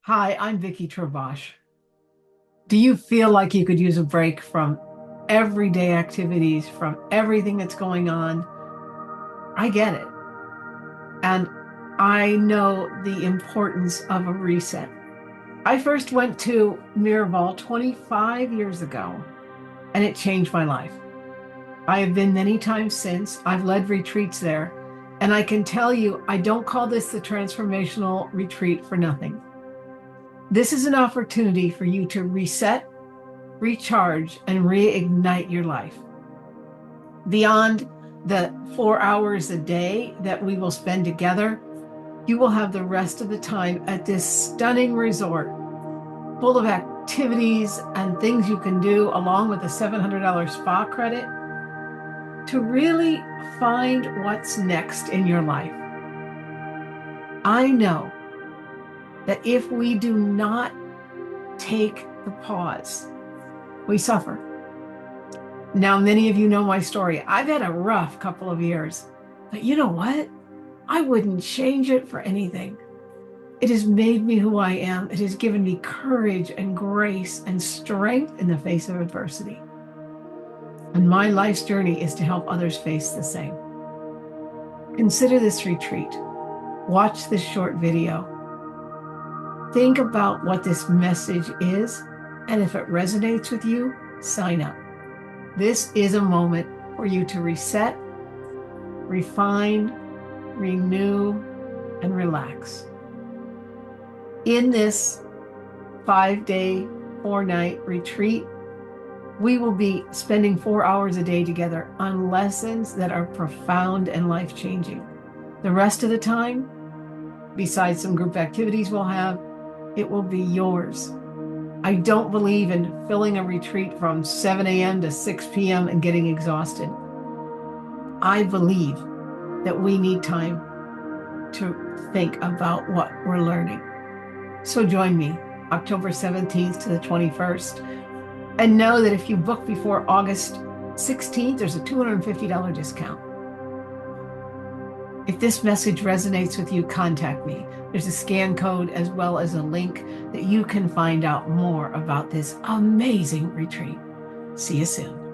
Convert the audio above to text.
Hi, I'm Vicky Trebosh. Do you feel like you could use a break from everyday activities, from everything that's going on? I get it. And I know the importance of a reset. I first went to Miraval 25 years ago, and it changed my life. I have been many times since. I've led retreats there, and I can tell you, I don't call this the transformational retreat for nothing. This is an opportunity for you to reset, recharge, and reignite your life. Beyond the 4 hours a day that we will spend together, you will have the rest of the time at this stunning resort full of activities and things you can do, along with a $700 spa credit, to really find what's next in your life. I know that if we do not take the pause, we suffer. Now, many of you know my story. I've had a rough couple of years, but you know what? I wouldn't change it for anything. It has made me who I am. It has given me courage and grace and strength in the face of adversity. And my life's journey is to help others face the same. Consider this retreat. Watch this short video. Think about what this message is, and if it resonates with you, sign up. This is a moment for you to reset, refine, renew, and relax. In this 5-day, 4-night retreat, we will be spending 4 hours a day together on lessons that are profound and life-changing. The rest of the time, besides some group activities we'll have, it will be yours. I don't believe in filling a retreat from 7 a.m. to 6 p.m. and getting exhausted. I believe that we need time to think about what we're learning. So join me October 17th to the 21st. And know that if you book before August 16th, there's a $250 discount. If this message resonates with you, contact me. There's a scan code as well as a link that you can find out more about this amazing retreat. See you soon.